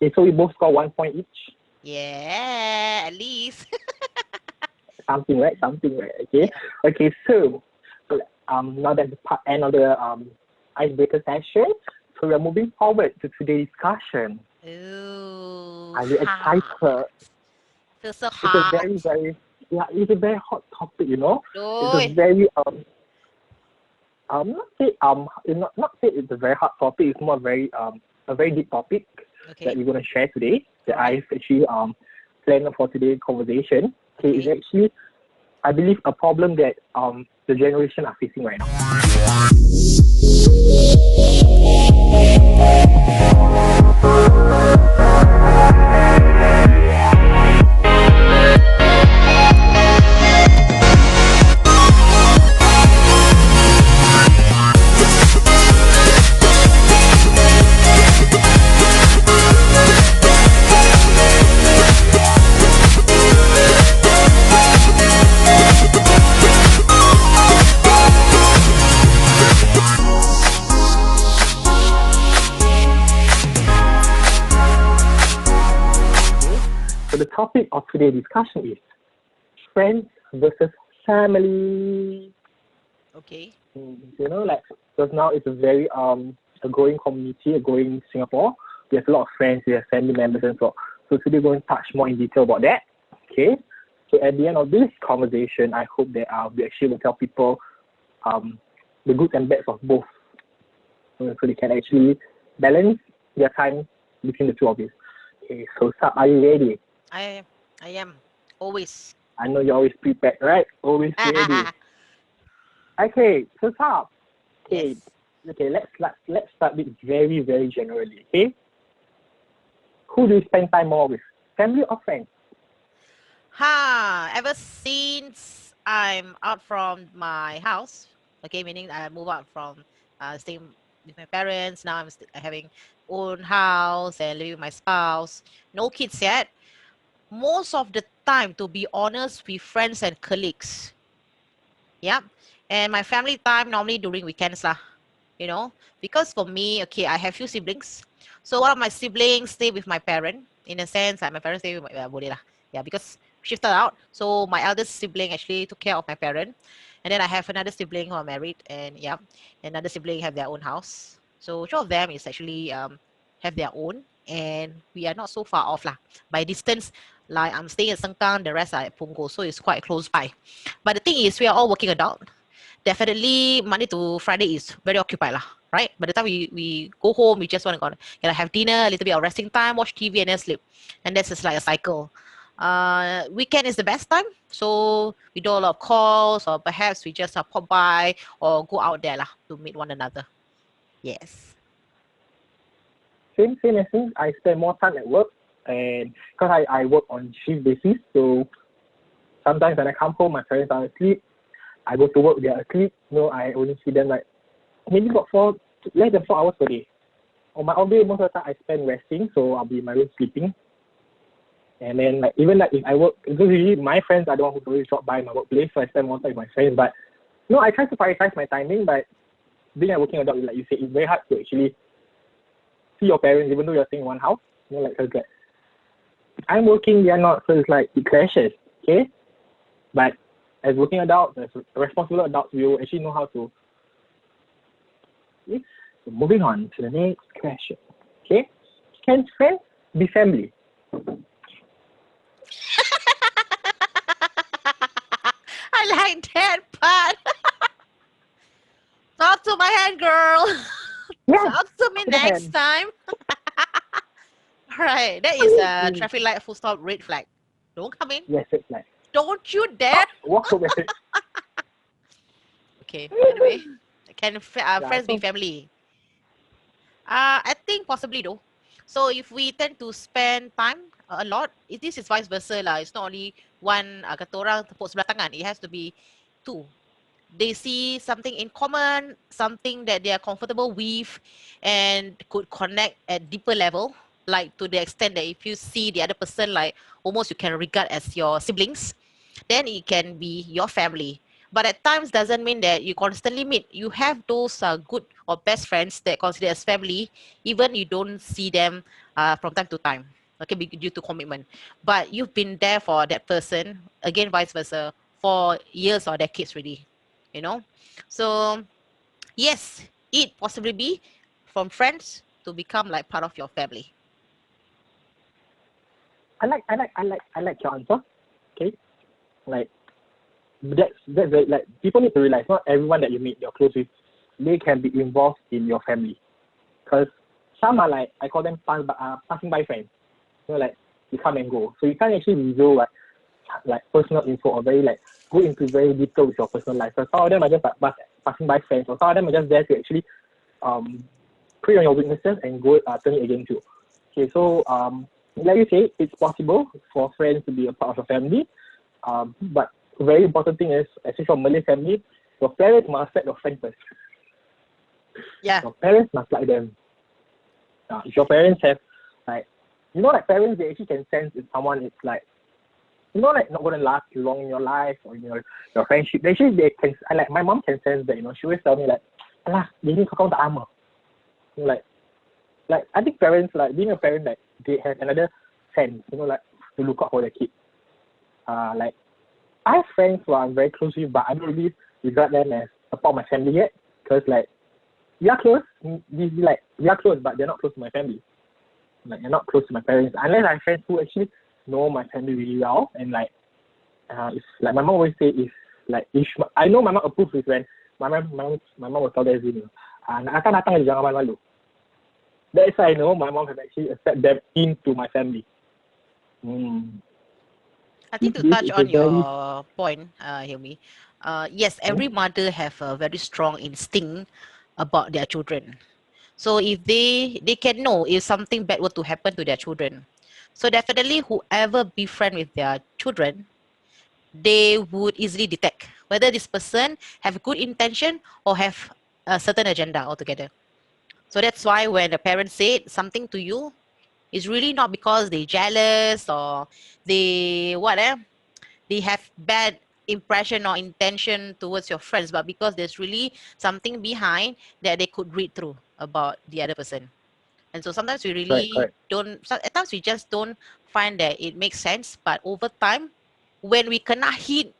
Okay, so we both score 1 point each. Yeah, at least. Something, right? Something, right? Okay. Yeah. Okay, so now that's the part end of the icebreaker session. So we're moving forward to today's discussion. Ooh, Are you hot. excited? Feels so It's a hot. very, very, yeah, it's a very hot topic, you know. It's a Oi. very not say not say it's a very hard topic. It's more very a very deep topic that Okay. we're gonna share today. All That right. I've actually planned for today's conversation. Okay, it's Okay. actually I believe a problem that the generation are facing right now. Okay, so the topic of today's discussion is friends versus family. Okay. You know, like because now it's a very a growing community, a growing Singapore. We have a lot of friends, we have family members and so. So today we're going to touch more in detail about that. Okay. So at the end of this conversation, I hope that we actually will tell people um the good and bad of both, so they can actually balance their time between the two of you. Okay. So Sab, are you ready? I I am always. I know you're always prepared, right? Always ready. Okay. So Sab, okay, Yes. okay, let's start with very, very generally. Okay, who do you spend time more with, family or friends? Ha! Ever since I'm out from my house, okay, meaning I move out from staying with my parents. Now I'm having own house and living with my spouse. No kids yet. Most of the time, to be honest, with friends and colleagues. Yeah. And my family time normally during weekends lah. Because for me, okay, I have few siblings. So one of my siblings stay with my parent. In a sense, like my parents stay with my boleh lah. Yeah, because shifted out. So my eldest sibling actually took care of my parent. And then I have another sibling who are married, and yeah, another sibling have their own house. So two of them is actually have their own, and we are not so far off lah. By distance, like I'm staying at Sengkang, the rest are at Punggol, so it's quite close by. But the thing is, we are all working adult. Definitely Monday to Friday is very occupied lah, right? By the time we go home, we just want to go, have dinner, a little bit of resting time, watch TV, and then sleep. And that's just like a cycle. Weekend is the best time, so we do a lot of calls, or perhaps we just pop by or go out there lah to meet one another. Yes. Same as me. I spend more time at work, and because I work on shift basis, so sometimes when I come home, my parents are asleep. I go to work, they are asleep. No, I only see them like maybe about less than 4 hours per day. On my off day, most of the time I spend resting, so I'll be in my room sleeping. And then like even like if I work, because usually my friends are the one who always drop by my workplace, so I spend more time with my friends. But no, I try to prioritize my timing. But being a working adult, like you said, it's very hard to actually see your parents, even though you're staying in one house. Cause like I'm working, they're not, so it's like it clashes. Okay, but as working adults, as responsible adults, we will actually know how to. Okay? So moving on to the next question. Okay, can friends be family? I like that part. Talk to my hand, girl. Yes, Talk to me go next ahead. time. All right, that is a traffic light full stop red flag. Don't come in. Yes, it's like Don't you dare. stop, walk away. Okay. Anyway, can Yeah, friends be so family? I think possibly though. So if we tend to spend time a lot, this is vice versa lah. It's not only one kata orang tepuk sebelah tangan. It has to be two. They see something in common, something that they are comfortable with, and could connect at deeper level, like to the extent that if you see the other person like almost you can regard as your siblings, then it can be your family. But at times doesn't mean that you constantly meet. You have those good or best friends that consider as family, even you don't see them from time to time. Okay, due to commitment. But you've been there for that person, again, vice versa, for years or decades already. You know? So yes, it possibly be from friends to become like part of your family. I like your answer. Okay, like that's very, like people need to realize not everyone that you meet you're close with, they can be involved in your family. Because some are like I call them passing by friends. You know, like you come and go, so you can't actually reveal like personal info or very like go into very detail with your personal life. So some of them are just like passing by friends, or some of them are just there to actually prey on your weaknesses and go turn it against you. Okay, so like you say, it's possible for friends to be a part of your family. But very important thing is, especially for Malay family, your parents must set your friends first. Yeah. Your parents must like them. If your parents have like, you know, like parents, they actually can sense if someone is like, you know, like not going to last long in your life or in your friendship. Actually, they can, like my mom can sense that, you know, she always tell me like, alah, ini kau tak ama. You know, like I think parents, like being a parent, like they have another sense, you know, like to look out for their kid. Like I have friends who I'm very close with, but I don't really regard them as a part of my family yet, because like we are close. We are close, but they're not close to my family. Like they're not close to my parents, unless I have friends who actually know my family really well. And like, it's like my mom always say, if like if I know my mom approves is when my mom will tell them, nak akan datang jangan malu-malu. That's why I know my mom has actually accepted them into my family. I think to This touch is a on very your point, Hilmi, yes, every mother have a very strong instinct about their children. So if they can know if something bad were to happen to their children. So definitely whoever befriend with their children, they would easily detect whether this person have good intention or have a certain agenda altogether. So that's why when the parents said something to you, it's really not because they jealous or they have bad impression or intention towards your friends, but because there's really something behind that they could read through about the other person. And so sometimes we really correct. don't, at times we just don't find that it makes sense. But over time, when we cannot hit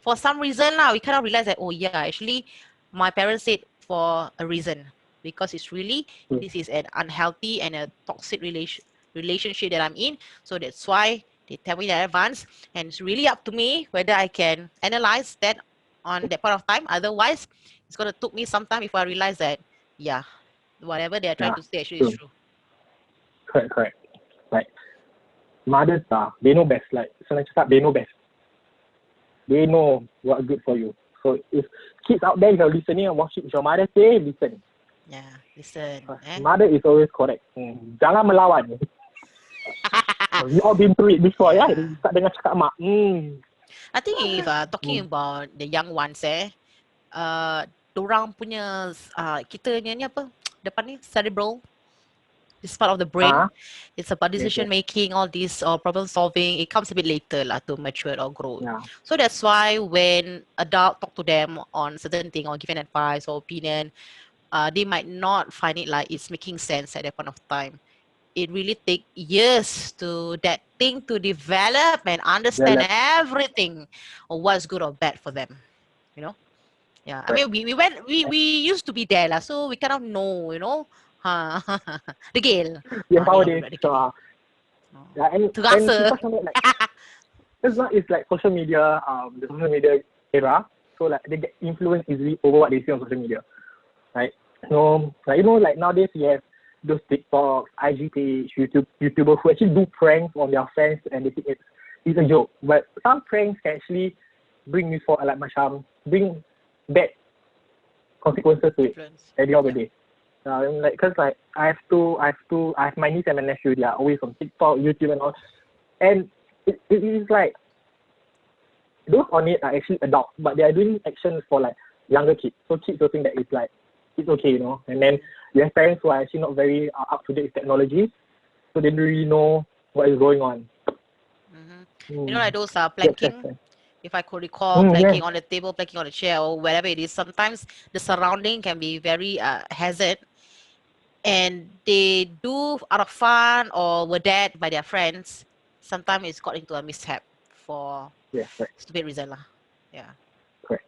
for some reason now, we cannot realize that, oh yeah, actually my parents said for a reason, because it's really, this is an unhealthy and a toxic relationship that I'm in. So that's why they tell me in advance, and it's really up to me whether I can analyze that on that point of time. Otherwise, it's going to take me some time before I realize that, yeah, whatever they're trying Yeah, to say actually is true. true. Correct. Like mothers they know best. Like senang cakap, they know best. They know what's good for you. So if kids out there, if you're listening and watching, if your mother say, listen. Yeah, listen. Mother is always correct. Jangan melawan. We all been through it before, ya. Yeah. Tak dengar cakap mak. I think if talking about the young ones, dorang punya kita ni apa depan ni cerebral, this part of the brain, it's about decision making, all this problem solving. It comes a bit later lah to mature or grow. Yeah. So that's why when adult talk to them on certain thing or give an advice or opinion, they might not find it like it's making sense at that point of time. It really take years to that thing to develop and understand everything or what's good or bad for them. You know? Yeah. I mean, we used to be there lah, so we kind of know, you know, the Gale. Yang power dia. The Gale. And Terasa. people like it's like social media, the social media era. So like they get influenced easily over what they see on social media. Right? So like you know, like nowadays we have those TikTok, IG page, YouTubers who actually do pranks on their friends and they think it's a joke. But some pranks can actually bring you for like macam bring bad consequences to it at the end of the day. Like, cause like I have my niece and my nephew. They are always on TikTok, YouTube, and all, and it is like those on it are actually adults, but they are doing actions for like younger kids. So kids will think that it's like it's okay, you know. And then you have parents who are actually not very up to date with technology, so they don't really know what is going on. You know, like those planking. If I could recall, planking on the table, planking on the chair, or wherever it is. Sometimes the surrounding can be very hazard. and they do out of fun or were dared by their friends, sometimes it's got into a mishap for Yes, correct, stupid reason lah. Yeah. correct.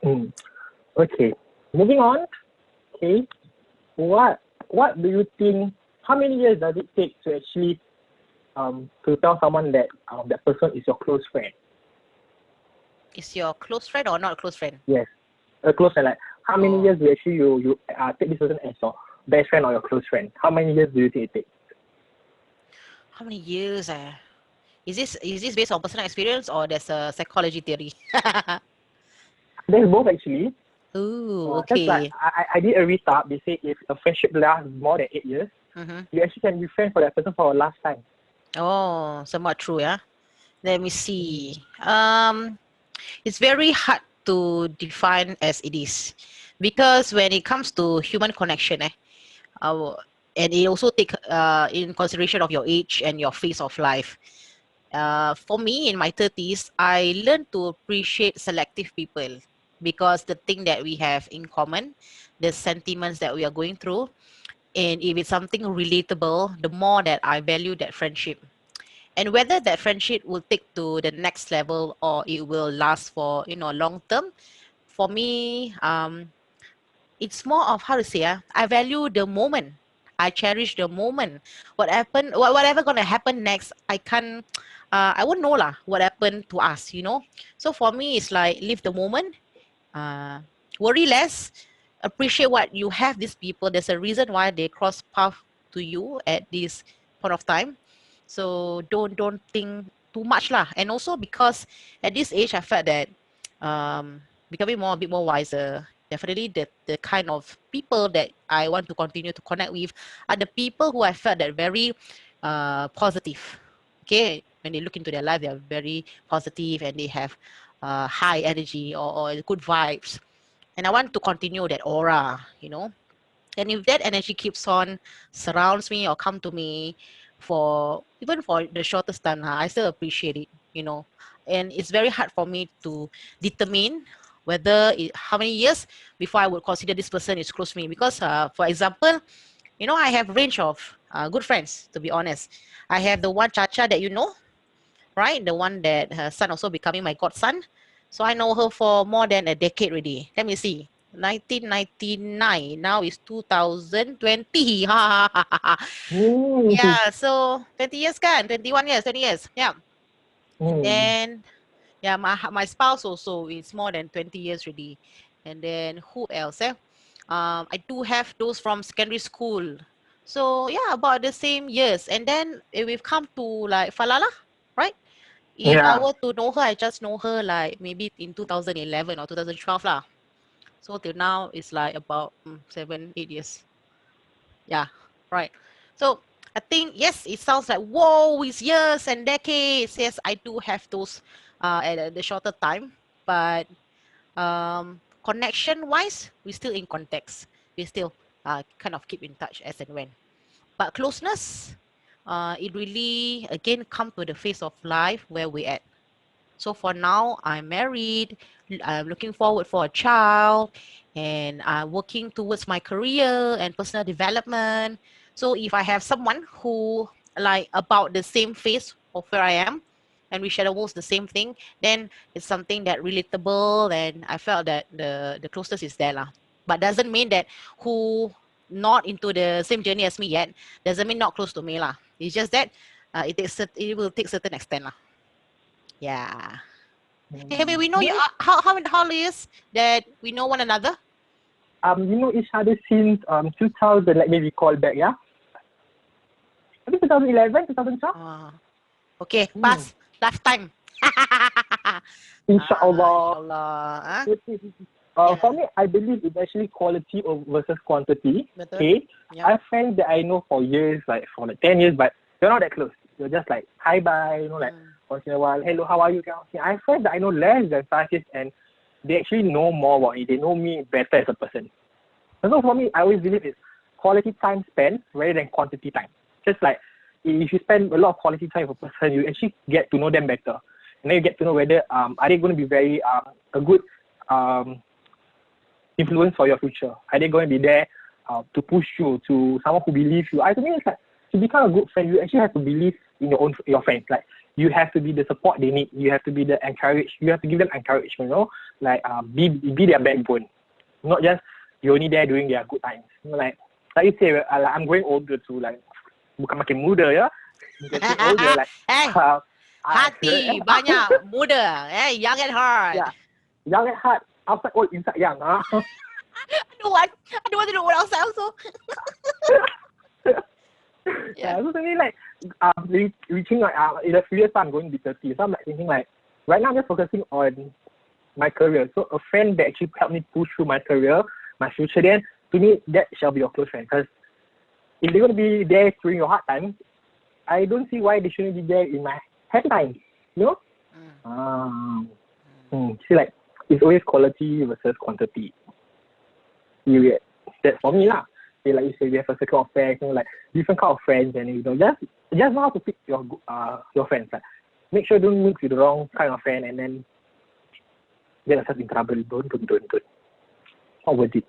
Mm. Okay, moving on. Okay, what do you think? How many years does it take to actually to tell someone that that person is your close friend? Is your close friend or not a close friend? Yes, a close friend. Like how many Oh, years do you actually you take this person as your best friend or your close friend? How many years do you think it takes? how many years? Is this based on personal experience or there's a psychology theory? There's both actually. Ooh, Just like okay. I did a research. They say if a friendship lasts more than 8 years, Mm-hmm. you actually can be friends for that person for a lifetime. Oh, somewhat true, yeah. Let me Mm. see. It's very hard to define as it is, because when it comes to human connection, uh, and it also take in consideration of your age and your phase of life. For me, in my 30s, I learned to appreciate selective people because the thing that we have in common, the sentiments that we are going through, and if it's something relatable, the more that I value that friendship. And whether that friendship will take to the next level or it will last for long term, for me, it's more of how to say, I value the moment. I cherish the moment. Whatever gonna happen next, I can't. I won't know lah. What happened to us. So for me, it's like live the moment. Uh, Worry less. Appreciate what you have. These people. There's a reason why they cross path to you at this point of time. So don't think too much lah. And also because at this age, I felt that becoming a bit more wiser. Definitely the kind of people that I want to continue to connect with are the people who I felt that very positive. Okay, when they look into their life, they are very positive and they have high energy or good vibes. And I want to continue that aura. And if that energy keeps on surrounds me or come to me for even for the shortest time, I still appreciate it. And it's very hard for me to determine how many years before I would consider this person is close to me. Because, for example, I have range of good friends. To be honest, I have the one Chacha that right? The one that her son also becoming my godson. So I know her for more than a decade already. Let me see. 1999. Now is 2020. Mm. Yeah, so 20 years kan? 21 years, 20 years. Yeah. And Mm. then yeah, my spouse also is more than 20 years already. And then who else? I do have those from secondary school. So yeah, about the same years. And then we've come to like Falala, right? If I Yeah. were to know her, I just know her like maybe in 2011 or 2012 lah. So till now it's like about 7, 8 years. Yeah, right. So I think yes, it sounds like whoa, it's years and decades. Yes, I do have those at the shorter time, but connection wise, we still in context. We still kind of keep in touch as and when. But closeness, it really again come to the phase of life where we at. So for now, I'm married. I'm looking forward for a child, and I'm working towards my career and personal development. So if I have someone who like about the same phase of where I am, and we share almost the same thing, then it's something that relatable, and I felt that the closeness is there lah. But doesn't mean that who not into the same journey as me yet doesn't mean not close to me lah. It's just that it will take certain extent lah. Yeah. Hey, Mm. we know you. How years that we know one another? You know each other since 2000. Let me recall back. Yeah, maybe 2011, 2012. Okay, Hmm. pass. Lifetime. Inshallah. Inshallah. For Yeah, me, I believe it's actually quality versus quantity. betul. Okay, Yep. I have friends that I know for years, like for like 10 years, but they're not that close. They're just like hi bye, like Mm. once in a while, hello, how are you? Kind of thing. I have friends that I know less than 5 years, and they actually know more about me. They know me better as a person. And so for me, I always believe it's quality time spent rather than quantity time. Just like if you spend a lot of quality time with a person, you actually get to know them better, and then you get to know whether are they going to be very a good influence for your future. Are they going to be there to push you, to someone who believes you. I think it's like to become a good friend, you actually have to believe in your friends. Like you have to be the support they need. You have to be the encourage. You have to give them encouragement. You know, like be their backbone, not just you're only there during their good times. You know, like you say, I'm going older too. Like bukan makin muda ya, getting older. Like Hey, hati banyak muda. Hey, young at heart. yeah, young at heart, outside old, inside young. I don't want to know what else also. Yeah, so to me, like, reaching like in a few years time, I'm going to be 30. So I'm like thinking like, right now I'm just focusing on my career. So a friend that actually helped me push through my career, my future, then to me that shall be your close friend. Because if they're going to be there during your hard times, I don't see why they shouldn't be there in my happy times. You know? See, like it's always quality versus quantity. Period. That's for me lah. Like you say, we have a circle of friends, you know, like different kind of friends, and you know, just know how to pick your friends. Like, make sure don't mix with the wrong kind of friend, and then get yourself in trouble. Don't. Not worth it.